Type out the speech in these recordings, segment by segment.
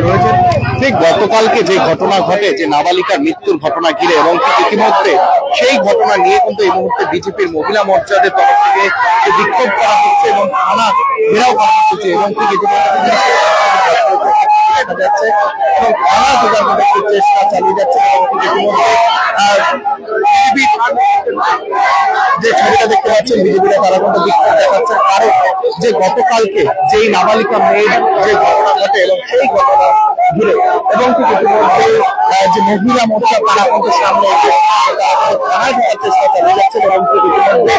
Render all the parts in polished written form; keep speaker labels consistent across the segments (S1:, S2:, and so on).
S1: রয়েছেন। ঠিক গতকালকে যে ঘটনা ঘটে, যে নাবালিকার মৃত্যুর ঘটনা ঘিরে, এবং ইতিমধ্যে সেই ঘটনা নিয়ে কিন্তু এই মুহূর্তে বিজেপির মহিলা মোর্চাদের তরফ থেকে বিক্ষোভ করা হচ্ছে এবং থানা ঘেরাও করা হচ্ছে, এবং ঠিক ইতিমধ্যে দেখা যাচ্ছে এবং থানা জোগাড় করার চেষ্টা চালিয়ে যাচ্ছে। যে ছবিটা দেখতে পাচ্ছেন, বিজেপিরা তারা কিন্তু বিক্ষোভ দেখাচ্ছে, কারণ যে গতকালকে যেই নাবালিকা মেয়ের যে ঘটনা ঘটে এবং সেই ঘটনা ঘিরে, এবং ঠিক ইতিমধ্যে যে মহিলা মোর্চা তারা কিন্তু সামনে থানায় ঢোকার চেষ্টা চালিয়ে যাচ্ছে, এবং ঠিক ইতিমধ্যে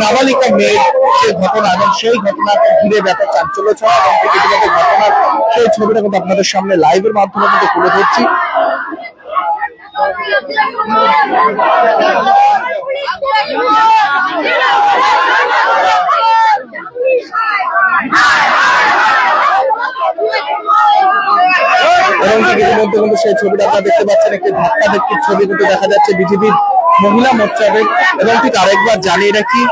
S1: নাবালিকা মেয়ের যে ঘটনা এবং সেই ঘটনাকে ঘিরে ব্যাপক চাঞ্চল্য ছড়া, এবং ঠিক ইতিমধ্যে ঘটনার সেই ছবিটা কিন্তু আপনাদের সামনে লাইভের মাধ্যমে কিন্তু তুলে ধরছি। এবং ইতিমধ্যে কিন্তু সেই ছবিটা আপনারা দেখতে পাচ্ছেন, একটি ধাক্কা ধাক্কির ছবি কিন্তু দেখা যাচ্ছে বিজেপির মহিলা মোর্চাদের। এবং ঠিক আরেকবার জানিয়ে রাখি,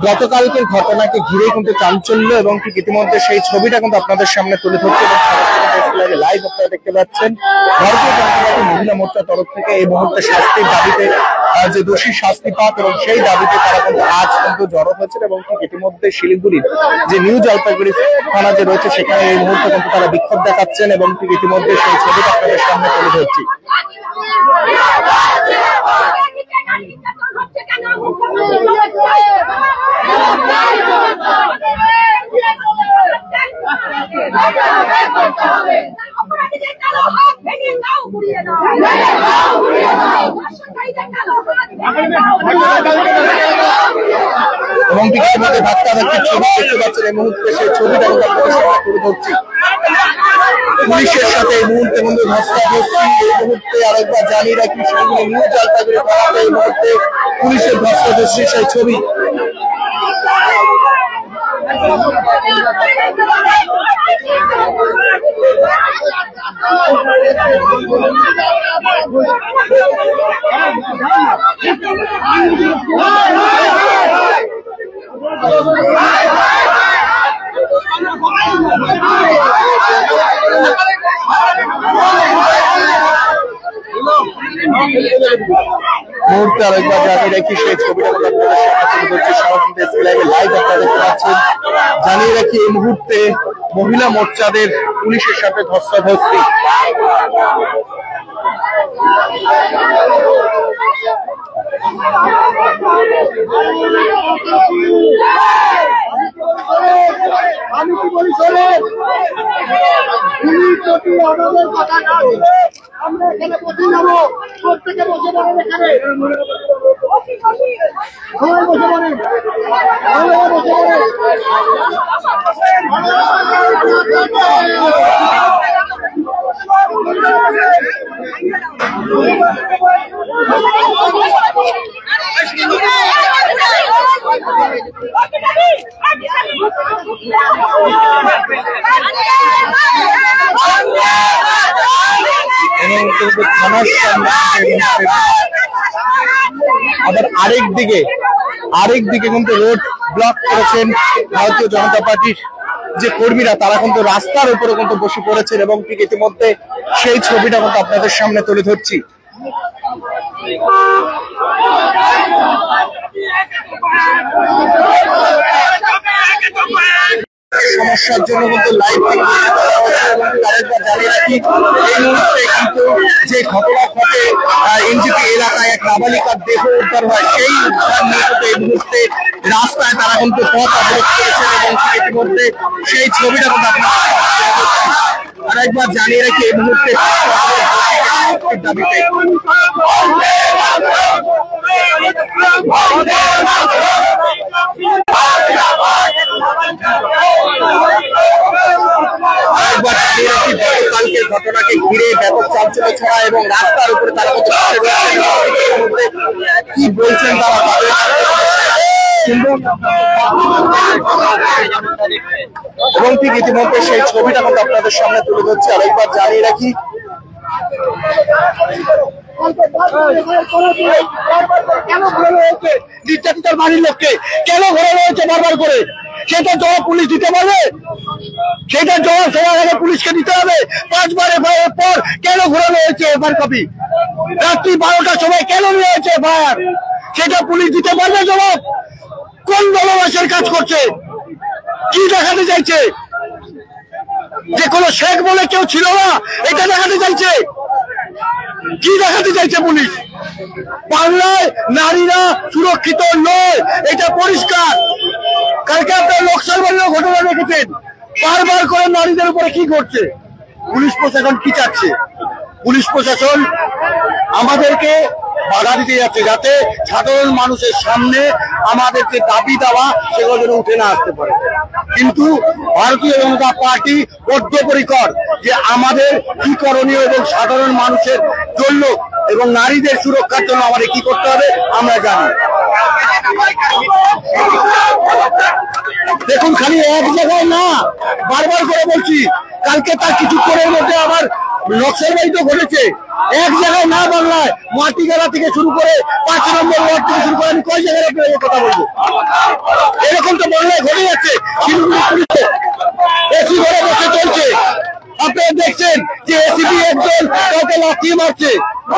S1: গতকালকের ঘটনাকে ঘিরে কিন্তু চাঞ্চল্য, এবং ঠিক ইতিমধ্যে সেই ছবিটা কিন্তু আপনাদের সামনে তুলে ধরছে এবং লাইভ আপনারা দেখতে পাচ্ছেন। ভারতীয় জনতা পার্টি মহিলা মোর্চার তরফ থেকে এই মুহূর্তে শাস্তির দাবিতে, যে দোষী শাস্তি পাক, এবং সেই দাবিতে তারা কিন্তু আজ কিন্তু জড়ো হয়েছে, এবং ঠিক ইতিমধ্যে শিলিগুড়ির যে নিউ জলপাইগুড়ি থানা যে রয়েছে সেখানে এই মুহূর্তে কিন্তু তারা বিক্ষোভ দেখাচ্ছেন, এবং ঠিক ইতিমধ্যে সেই ছবিটা আপনাদের সামনে তুলে ধরছি। এবং ঠিক ইতিমধ্যে ধাক্কা ধাক্কির ছবি দেখতে পাচ্ছেন, এই মুহূর্তে সেই ছবিটা আপনাদের সামনে তুলে ধরছি। পুলিশের সাথে এই মুহূর্তে কিন্তু ধস্তাধস্তি, এই মুহূর্তে আরেকবার জানিয়ে রাখি, সেগুলো নিউ জলপাইগুড়ি থানাতে এই মুহূর্তে পুলিশের ধস্তাধস্তি সেই ছবি। মুহূর্তে আরেকবার জানিয়ে রাখি, সেই ছবিটা লাইভ আপনারা দেখতে পাচ্ছেন। জানিয়ে রাখি, এই মুহূর্তে মহিলা মোর্চাদের পুলিশের সাথে ধস্তাধস্তি।
S2: আমি কি বলি শোনেন, আমাদের কথা নয়, আমরা এখানে বসে যাবো, প্রত্যেকে বসে যাবেন, এখানে সবাই বসে পড়েন, সবাই বসে পড়েন।
S1: থানার সামনে আবার আরেক দিকে কিন্তু রোড ব্লক করেছেন ভারতীয় জনতা পার্টির যে কর্মীরা, তারা কিন্তু রাস্তার উপরে কিন্তু বসে পড়েছেন, এবং ঠিক ইতিমধ্যে সেই ছবিটা কিন্তু আপনাদের সামনে তুলে ধরছি। সমস্যার জন্য কিন্তু লাইভ জানিয়ে রাখি, এই মুহূর্তে কিন্তু যে ঘটনা ঘটে এনজিপি এলাকায় এক নাবালিকার দেহ উদ্ধার হয়, সেই উদ্ধার নিয়ে কিন্তু এই মুহূর্তে রাস্তায় তারা কিন্তু পথ অবরোধ করেছেন, এবং ইতিমধ্যে সেই ছবিটা কিন্তু আপনারা আরেকবার জানিয়ে রাখি, এই মুহূর্তে দাবিতে গতকালকের ঘটনাকে ঘিরে ব্যাপক চাঞ্চল্য ছড়া, এবং রাস্তার উপরে তারা কি বলছেন তারা এবং ঠিক ইতিমধ্যে সেই ছবিটা কিন্তু আপনাদের সামনে তুলে ধরছি। আরেকবার জানিয়ে রাখি,
S2: কেন ঘোরানো হয়েছে নির্যাতিতার বাড়ির লোককে, কেন ঘোরানো হয়েছে বারবার করে,
S1: সেটা জবাব পুলিশ দিতে পারবে? সেটা জবাব সবার আগে পুলিশকে দিতে হবে। 5 বার এফআইআর পর কেন ঘোরানো হয়েছে এফআইআর কপি? রাত্রি 12টার সময় কেন নিয়ে হয়েছে এফআইআর? সেটা পুলিশ দিতে পারবে জবাব? কোন দলবাসের কাজ করছে? কি দেখাতে চাইছে? যে কোনো শেখ বলে কেউ ছিল না এটা দেখাতে চাইছে? কি দেখাতে চাইছে পুলিশ? বাংলায় নারীরা সুরক্ষিত নয়, এটা পরিষ্কার। কালকে আপনার লোকসভার ঘটনা দেখেছেন, বারবার করে নারীদের উপরে কি করছে? পুলিশ প্রশাসন কি চাচ্ছে? পুলিশ প্রশাসন আমাদেরকে বাধা দিতে যাচ্ছে যাতে সাধারণ মানুষের সামনে আমাদের যে দাবি দেওয়া সেগুলো যেন উঠে না আসতে পারে। কিন্তু ভারতীয় জনতা পার্টি বদ্ধপরিকর যে আমাদের কি করণীয় এবং সাধারণ মানুষের জন্য এবং নারীদের সুরক্ষার জন্য আমাদের কি করতে হবে আমরা জানি। দেখুন, খালি এক জায়গায় না, বারবার করে বলছি, কালকে তার কিছুক্ষণের মধ্যে আবার নকশালবাড়িতে ঘটেছে। এক জায়গায় না, বাংলায় মাটিগাড়া থেকে শুরু করে 5 নম্বর ওয়ার্ড থেকে শুরু করে আমি কয় জায়গায় আপনাদের কথা বলবো? এরকম তো বাংলায় ঘটে যাচ্ছে। এসি ঘরে বসে চলছে, আপনারা দেখছেন যে এসিপি একজন কাউকে লাথি মারছে।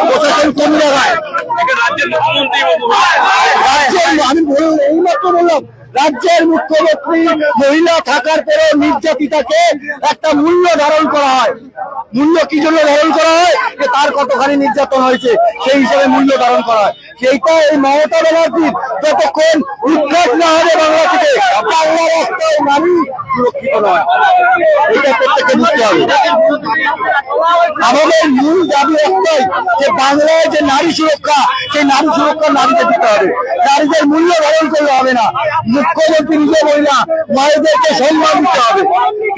S1: প্রশাসন কোন জায়গায়? আমি এইমাত্র বললাম, রাজ্যের মুখ্যমন্ত্রী মহিলা থাকার পরেও নির্যাতিতাকে একটা মূল্য ধারণ করা হয়। মূল্য কি জন্য ধারণ করা হয়? যে তার কতখানি নির্যাতন হয়েছে সেই হিসাবে মূল্য ধারণ করা হয়। সেইটা এই মমতা ব্যানার্জির যতক্ষণ উদ্ধার না হবে বাংলা থেকে, বাংলার একটা নারী সুরক্ষিত নয়। এটা প্রত্যেককে বুঝতে হবে। আমাদের মূল দাবি একটাই যে বাংলায় যে নারী সুরক্ষা, সেই নারী সুরক্ষা নারীদের দিতে হবে। নারীদের মূল্য ধারণ করলে হবে না। মুখ্যমন্ত্রী নিজে মহিলা, মায়েদেরকে সম্মান দিতে হবে।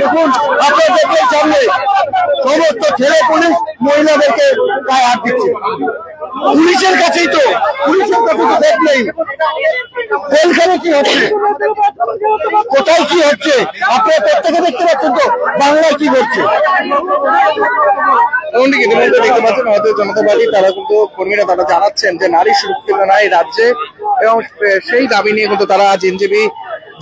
S1: দেখুন, আপনাদের সামনে সমস্ত ছেলে পুলিশ মহিলাদেরকে গায়ে হাত দিচ্ছে। পুলিশের কাছেই তো ভোট নেই। কোনখানে কি হচ্ছে, কোথায় কি হচ্ছে আপনারা প্রত্যেকে দেখতে পাচ্ছেন তো বাংলায় কি করছে। এমনকি ইতিমধ্যে দেখতে পাচ্ছেন ভারতীয় জনতা পার্টি তারা কিন্তু কর্মীরা তারা জানাচ্ছেন যে নারী সুরক্ষিত নয় রাজ্যে, এবং সেই দাবি নিয়ে কিন্তু তারা আজ এনজেপি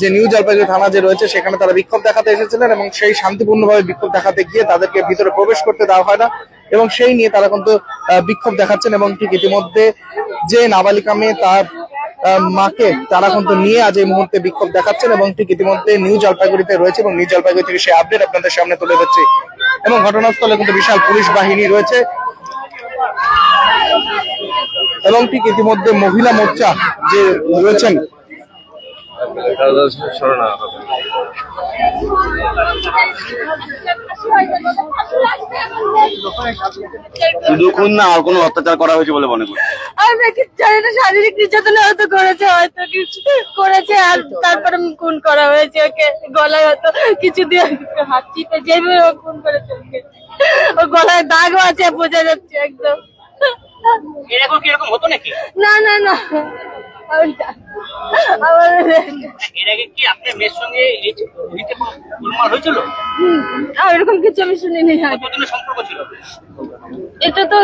S1: যে নিউ জলপাইগুড়ি থানা যে রয়েছে সেখানে তারা বিক্ষোভ দেখাতে এসেছিলেন, এবং সেই শান্তিপূর্ণভাবে বিক্ষোভ দেখাতে গিয়ে তাদেরকে ভিতরে প্রবেশ করতে দেওয়া হয় না, এবং সেই নিয়ে তারা কিন্তু বিক্ষোভ দেখাচ্ছেন। এবং ঠিক ইতিমধ্যে যে নাবালিকা মেয়ে তার মাকে তারা কিন্তু নিয়ে আজ এই মুহূর্তে বিক্ষোভ দেখাচ্ছেন, এবং ঠিক ইতিমধ্যে নিউ জলপাইগুড়িতে রয়েছে এবং নিউ জলপাইগুড়ি থেকে সেই আপডেট আপনাদের সামনে তুলে ধরছি। এবং ঘটনাস্থলে কিন্তু বিশাল পুলিশ বাহিনী রয়েছে, এবং ঠিক ইতিমধ্যে মহিলা মোর্চা যে রয়েছেন
S3: শুধু খুন না আর কোনো অত্যাচার করা হয়েছে বলে মনে করি?
S4: আমরা কি জানি না, শারীরিক নির্যাতন হয়তো করেছে, হয়তো কিছু করেছে, আর তারপরে খুন করা হয়েছে। ওকে গলায় হয়তো কিছু দিয়ে হাত চিপে যেভাবে ও খুন করেছে, ও গলায় দাগও আছে, বোঝা যাচ্ছে একদম।
S5: এরকম কিরকম হতো নাকি?
S4: না না না,
S5: আপনার মেয়ের সঙ্গে হয়েছিল?
S4: এরকম কিছু আমি শুনিনি।
S5: সম্পর্ক ছিল
S4: এটা তো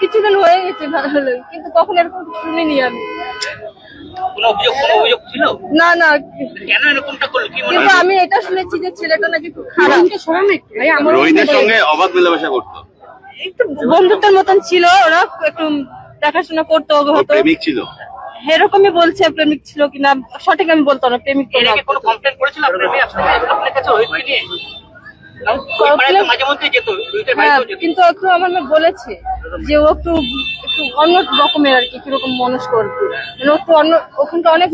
S4: কিছুদিন হয়ে গেছে ভালো, কিন্তু কখন এরকম শুনিনি আমি।
S5: কোনো অভিযোগ ছিল
S4: না না,
S5: কেন এরকমটা করলো?
S4: কিন্তু আমি এটা শুনেছি যে ছেলেটা নাকি খুব খারাপ।
S3: রোহিতের সঙ্গে অবাধ মেলামেশা করতো,
S4: একটু বন্ধুত্বের মতন ছিল, ওরা একটু দেখাশোনা করতো।
S3: প্রেমিক ছিল
S4: এরকমই বলছে, প্রেমিক ছিল কিনা সঠিক আমি বলতো না। প্রেমিক তো না।
S5: কোনো কমপ্লেন করেছিল আপনার মেয়ে আপনার কাছে রোহিতকে নিয়ে? মাঝে মধ্যে যেত রোহিতের বাড়িতে,
S4: কিন্তু একটু আমার মেয়ে বলেছে যে ও একটু অন্য রকমের আর কি, কিরকম মানুষ করতো, মানে ও একটু অন্য। ওখানটা অনেক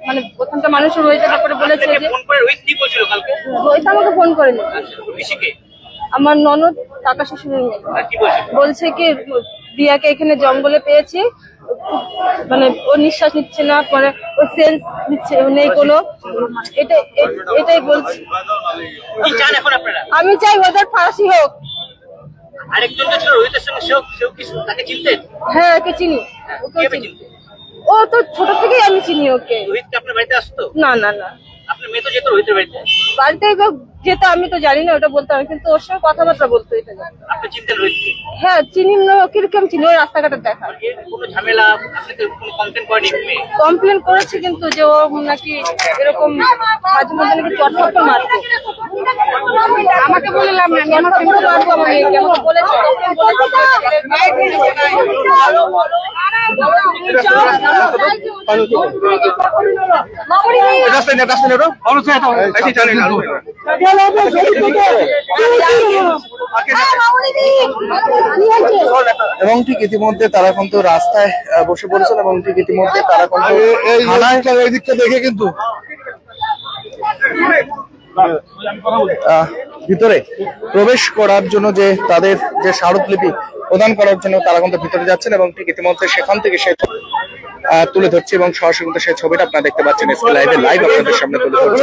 S4: মানে ওখানকার মানুষও রয়েছে। তারপরে বলেছে যে
S5: ফোন করে রোহিত কি বলছিল কালকে?
S4: রোহিত আমাকে ফোন করেনি,
S5: ঋষিকে,
S4: আমার ননদ কাকা শ্বশুরের মেয়ে।
S5: কি বলছিল?
S4: বলছে কি দিয়াকে এখানে জঙ্গলে পেয়েছি, মানে ও নিঃশ্বাস নিচ্ছে না, পরে ও সেন্স নিচ্ছে নেই কোনো, এটাই বলছি।
S5: কি চান এখন আপনারা?
S4: আমি চাই ওদের ফাঁসি হোক।
S5: আরেকজন ছিল রোহিতের সঙ্গে, সেও কি তাকে চিনতেন?
S4: হ্যাঁ, ওকে চিনি। ও তো ছোট থেকেই আমি চিনি ওকে।
S5: রোহিত কি আপনার বাড়িতে আসতো?
S4: না না না।
S5: আপনার মেয়ে তো যেত রোহিতের বাড়িতে,
S4: বাড়িতে যেত, আমি তো জানি না, ওটা বলতে হবে, কিন্তু ওর সঙ্গে কথাবার্তা বলতো এটা জানি।
S5: আপনি চিনতেন রোহিতকে?
S4: হ্যাঁ চিনি, কিরকম চিনি, ওই রাস্তাঘাটে দেখা।
S5: এর কোনো ঝামেলা আপনি তো কোনো কমপ্লেন করেনি মেয়ে?
S4: কমপ্লেন করেছি, কিন্তু যে ও নাকি এরকম মাঝে মধ্যে নাকি চটপট মারতো। আমাকে বললাম না, আমি আমার ফ্রেন্ডকে মারবো, আমার মেয়েকে আমাকে বলেছে,
S1: এবং ঠিক ইতিমধ্যে তারা কিন্তু রাস্তায় বসে পড়েছেন এবং ঠিক ইতিমধ্যে তারা কিন্তু এই দিকটা দেখে কিন্তু ভিতরে প্রবেশ করার জন্য যে তাদের যে স্মারকলিপি প্রদান করার জন্য তারা কিন্তু ভিতরে যাচ্ছেন এবং ঠিক ইতিমধ্যে সেখান থেকে সে তুলে ধরছে এবং সরাসরি কিন্তু সেই ছবিটা আপনারা দেখতে পাচ্ছেন এসকে লাইভে লাইভ আপনাদের সামনে তুলে ধরছে।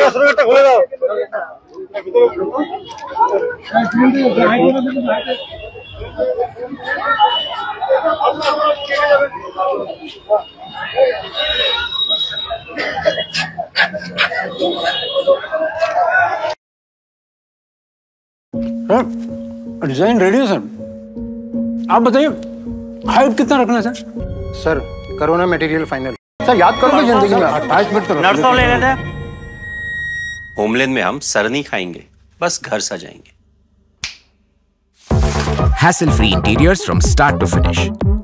S6: डिजाइन रेडी है सर, आप बताइए हाइट कितना रखना है सर?
S7: सर करो ना मटेरियल फाइनल। सर याद करोगे जिंदगी में 28 मिनट तो
S5: नर्सों ले लेते हैं।
S8: होमलैंड में हम सर नहीं खाएंगे, बस घर सजाएंगे।
S9: Hassle-free interiors from start to finish.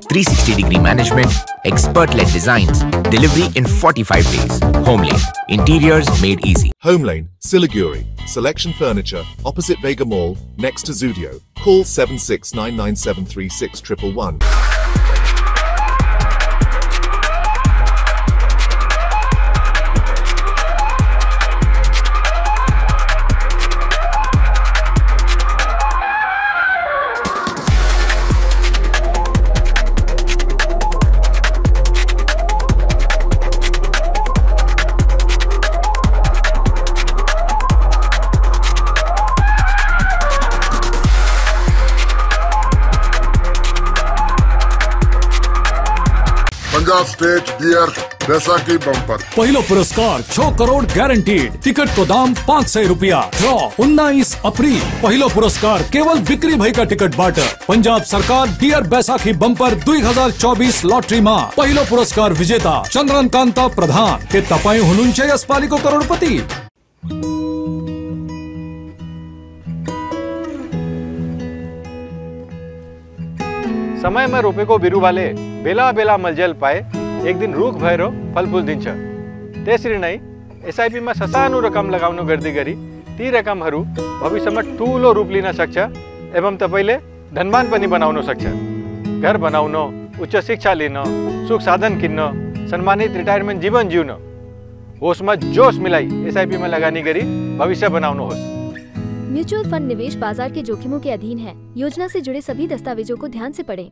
S9: 360-degree management, expert-led designs, delivery in 45 days. Homelane, interiors made easy.
S10: Homelane, Siliguri. Selection Furniture, opposite Vega Mall, next to Zudio. Call 7699736111.
S2: Punjab state dear Baisakhi bumper
S11: पहिलो पुरस्कार 6 crore guaranteed. Ticket को दाम 500 रुपया। Draw 19 अप्रैल। पहिलो पुरस्कार केवल बिक्री भई का टिकट बाट। पंजाब सरकार डियर बैसाखी बम्पर 2024 लॉटरी में पहिलो पुरस्कार विजेता चंद्रन कांता प्रधान के तपाई हुनुहुन्छ यसपालिको करोड़पति।
S6: समय में रोपे को बिरु वाले बेला बेला मलजल पाए एक दिन रुख भएर फलफुल दिन्छ। त्यसरी नै एसआईपी में ससानो रकम लगाउनु गर्दै गरी ती रकमहरू भविष्यमा ठूलो रूप लिन सक्छ एवं तपाईले धनवान पनि बनाउन सक्छ। घर बनाउन, उच्च शिक्षा लिन, सुख साधन किन्न, सम्मानित रिटायरमेन्ट जीवन जिउन, होसमा जोश मिलाई एसआईपी में लगानी गरी भविष्य बनाउनुहोस्।
S12: म्यूचुअल फंड निवेश बाजार के जोखिमों के अधीन है। योजना से जुड़े सभी दस्तावेजों को ध्यान से पढ़ें।